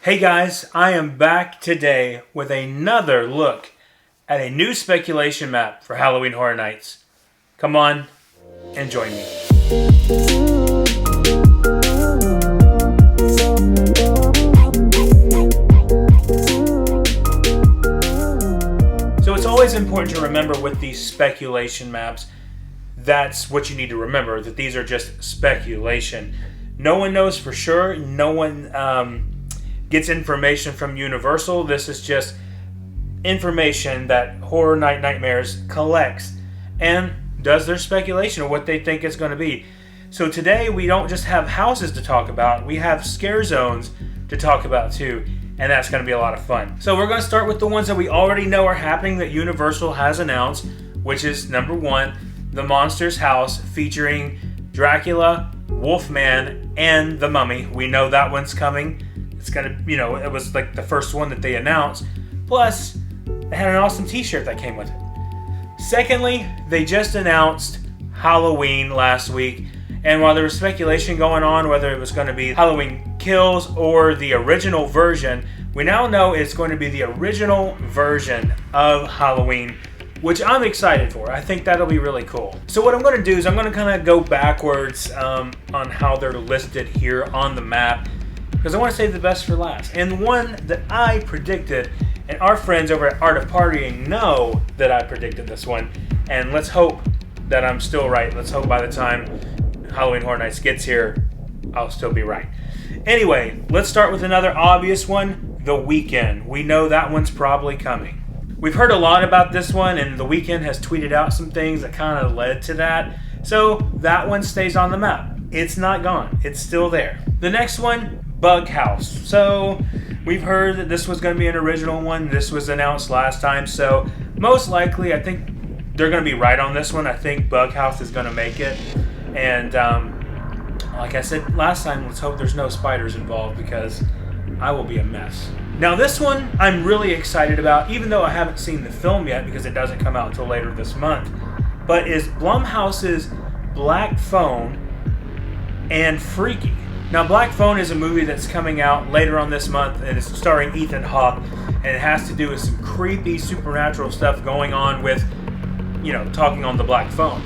Hey guys, I am back today with another look at a new speculation map for Halloween Horror Nights. Come on and join me. So it's always important to remember with these speculation maps, that's what you need to remember, that these are just speculation. No one knows for sure. No one gets information from Universal. This is just information that Horror Night Nightmares collects and does their speculation of what they think it's going to be. So today we don't just have houses to talk about, we have scare zones to talk about too, and that's going to be a lot of fun. So we're going to start with the ones that we already know are happening that Universal has announced, which is number one, the Monsters House featuring Dracula, Wolfman, and the Mummy. We know that one's coming. It's gonna, it was like the first one that they announced. Plus, they had an awesome t-shirt that came with it. Secondly, they just announced Halloween last week. And while there was speculation going on whether it was going to be Halloween Kills or the original version, we now know it's going to be the original version of Halloween, which I'm excited for. I think that'll be really cool. So what I'm going to do is I'm going to kind of go backwards on how they're listed here on the map, because I want to save the best for last. And the one that I predicted, and our friends over at Art of Partying know that I predicted this one, and let's hope that I'm still right. Let's hope by the time Halloween Horror Nights gets here, I'll still be right. Anyway, let's start with another obvious one, The Weeknd. We know that one's probably coming. We've heard a lot about this one, and The Weeknd has tweeted out some things that kind of led to that. So that one stays on the map. It's not gone. It's still there. The next one, Bug House. So we've heard that this was going to be an original one. This was announced last time. So most likely, I think they're going to be right on this one. I think Bug House is going to make it. And like I said last time, let's hope there's no spiders involved, because I will be a mess. Now this one I'm really excited about, even though I haven't seen the film yet because it doesn't come out until later this month, but is Blumhouse's Black Phone and Freaky. Now Black Phone is a movie that's coming out later on this month, and it's starring Ethan Hawke, and it has to do with some creepy supernatural stuff going on with, talking on the Black Phone.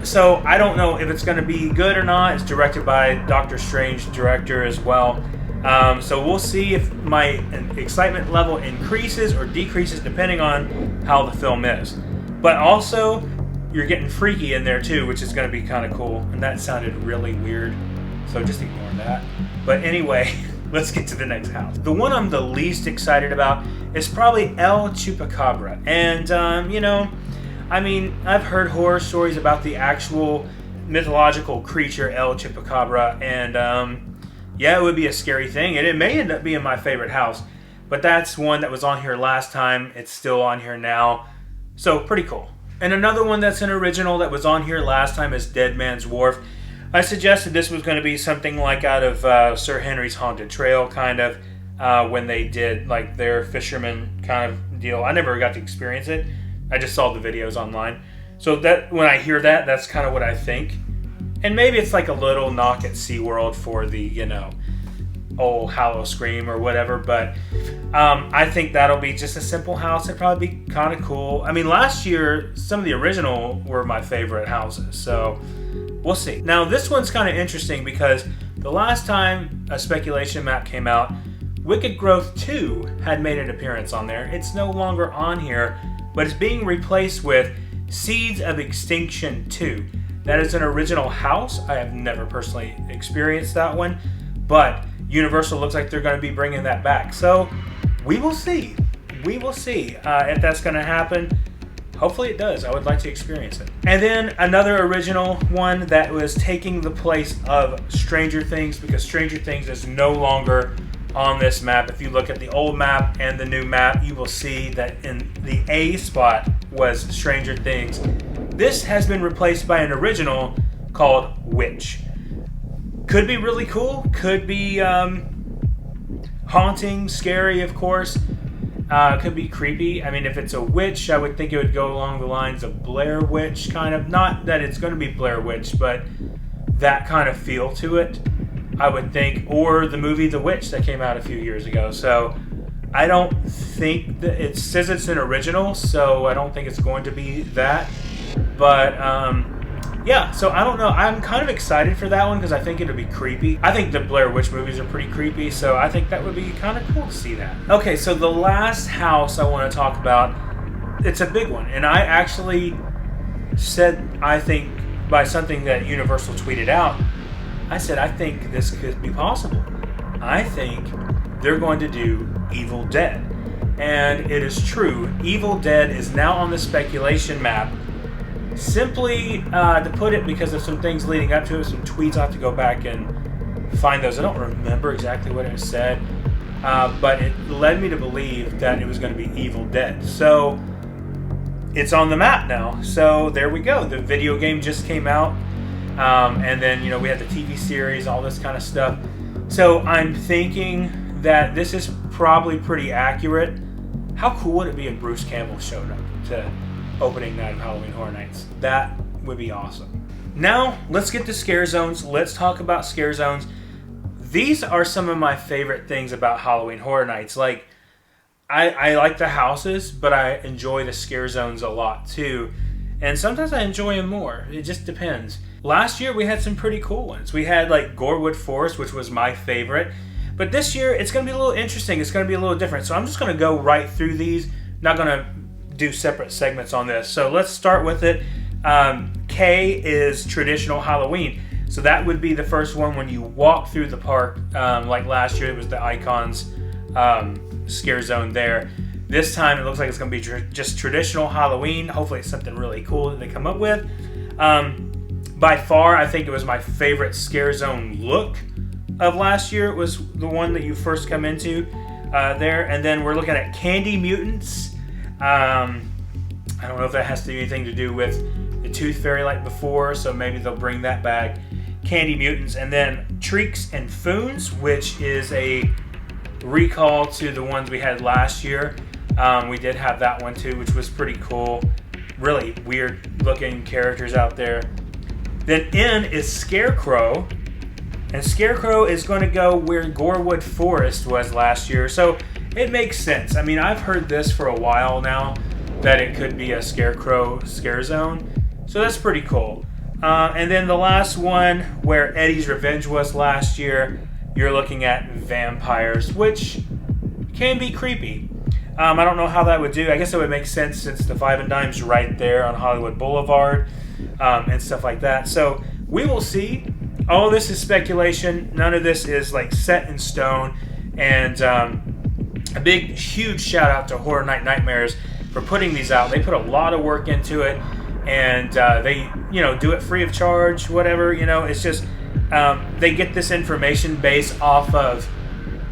So I don't know if it's going to be good or not. It's directed by Doctor Strange director as well. So we'll see if my excitement level increases or decreases depending on how the film is. But also, you're getting Freaky in there too, which is going to be kind of cool. And that sounded really weird, so just ignore that. But anyway, let's get to the next house. The one I'm the least excited about is probably El Chupacabra. And, I've heard horror stories about the actual mythological creature El Chupacabra, and yeah, it would be a scary thing, and it may end up being my favorite house. But that's one that was on here last time. It's still on here now. So, pretty cool. And another one that's an original that was on here last time is Dead Man's Wharf. I suggested this was going to be something like out of Sir Henry's Haunted Trail, kind of, when they did like their fisherman kind of deal. I never got to experience it. I just saw the videos online. So that when I hear that, that's kind of what I think. And maybe it's like a little knock at SeaWorld for the, old Hallow Scream or whatever. But I think that'll be just a simple house. It'd probably be kind of cool. I mean, last year, some of the original were my favorite houses. So we'll see. Now, this one's kind of interesting because the last time a speculation map came out, Wicked Growth 2 had made an appearance on there. It's no longer on here, but it's being replaced with Seeds of Extinction 2. That is an original house. I have never personally experienced that one, but Universal looks like they're going to be bringing that back. So we will see. We will see if that's going to happen. Hopefully it does. I would like to experience it. And then another original one that was taking the place of Stranger Things, because Stranger Things is no longer on this map. If you look at the old map and the new map, you will see that in the A spot was Stranger Things. This has been replaced by an original called Witch. Could be really cool. Could be haunting, scary, of course. Could be creepy. I mean, if it's a witch, I would think it would go along the lines of Blair Witch, kind of. Not that it's going to be Blair Witch, but that kind of feel to it. I would think, or the movie The Witch that came out a few years ago. So I don't think that it says it's an original, so I don't think it's going to be that. But yeah, so I don't know. I'm kind of excited for that one because I think it'll be creepy. I think the Blair Witch movies are pretty creepy, so I think that would be kind of cool to see that. Okay, so the last house I want to talk about, it's a big one, and I actually said, I think, by something that Universal tweeted out, I said, I think this could be possible. I think they're going to do Evil Dead. And it is true. Evil Dead is now on the speculation map. Simply to put it, because of some things leading up to it, some tweets. I have to go back and find those. I don't remember exactly what it said, but it led me to believe that it was going to be Evil Dead. So it's on the map now. So there we go. The video game just came out, and then we had the TV series, all this kind of stuff. So I'm thinking that this is probably pretty accurate. How cool would it be if Bruce Campbell showed up to opening night of Halloween Horror Nights? That would be awesome. Now, let's get to scare zones. Let's talk about scare zones. These are some of my favorite things about Halloween Horror Nights. Like, I like the houses, but I enjoy the scare zones a lot too. And sometimes I enjoy them more. It just depends. Last year, we had some pretty cool ones. We had like Gorewood Forest, which was my favorite. But this year, it's going to be a little interesting. It's going to be a little different. So I'm just going to go right through these. Not going to do separate segments on this. So let's start with it. K is traditional Halloween. So that would be the first one when you walk through the park. Like last year, it was the Icons scare zone there. This time, it looks like it's going to be just traditional Halloween. Hopefully, it's something really cool that they come up with. By far, I think it was my favorite scare zone look of last year. It was the one that you first come into there. And then we're looking at Candy Mutants. I don't know if that has to do anything to do with the Tooth Fairy like before, so maybe they'll bring that back. Candy Mutants. And then Treeks and Foons, which is a recall to the ones we had last year. We did have that one too, which was pretty cool. Really weird looking characters out there. Then N is Scarecrow. And Scarecrow is going to go where Gorewood Forest was last year. So it makes sense. I mean, I've heard this for a while now, that it could be a Scarecrow scare zone. So that's pretty cool. And then the last one, where Eddie's Revenge was last year, you're looking at vampires, which can be creepy. I don't know how that would do. I guess it would make sense since the Five and Dime's right there on Hollywood Boulevard and stuff like that. So we will see. All this is speculation. None of this is like set in stone. And a big, huge shout out to Horror Night Nightmares for putting these out. They put a lot of work into it, and they, do it free of charge, whatever. It's just they get this information based off of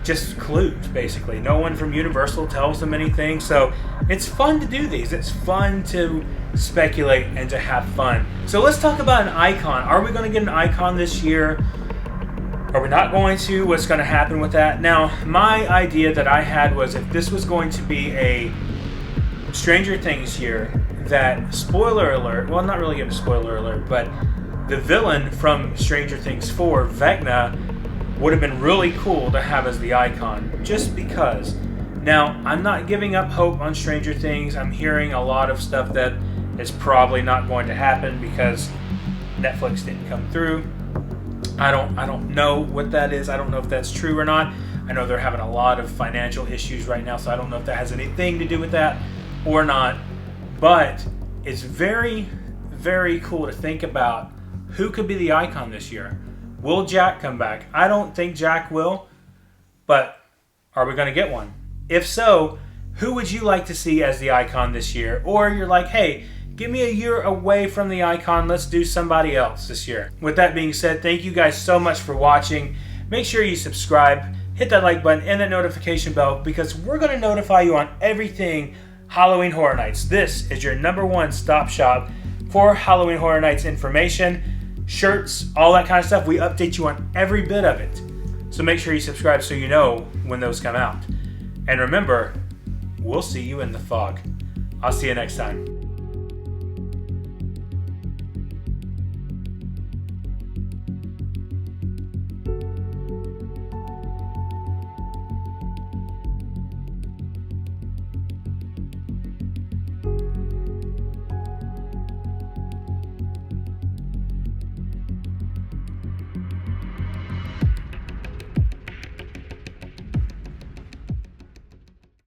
just clues, basically. No one from Universal tells them anything, so it's fun to do these. It's fun to speculate and to have fun. So let's talk about an icon. Are we going to get an icon this year? Are we not going to? What's going to happen with that? Now, my idea that I had was if this was going to be a Stranger Things year, that, spoiler alert, well, I'm not really giving a spoiler alert, but the villain from Stranger Things 4, Vecna, would have been really cool to have as the icon, just because. Now, I'm not giving up hope on Stranger Things. I'm hearing a lot of stuff that is probably not going to happen because Netflix didn't come through. I don't know what that is. I don't know if that's true or not. I know they're having a lot of financial issues right now, so I don't know if that has anything to do with that or not. But it's very, very cool to think about who could be the icon this year. Will Jack come back? I don't think Jack will, but are we going to get one? If so, who would you like to see as the icon this year? Or you're like, hey, give me a year away from the icon. Let's do somebody else this year. With that being said, thank you guys so much for watching. Make sure you subscribe, hit that like button and that notification bell, because we're going to notify you on everything Halloween Horror Nights. This is your #1 stop shop for Halloween Horror Nights information, shirts, all that kind of stuff. We update you on every bit of it. So make sure you subscribe so you know when those come out. And remember, we'll see you in the fog. I'll see you next time.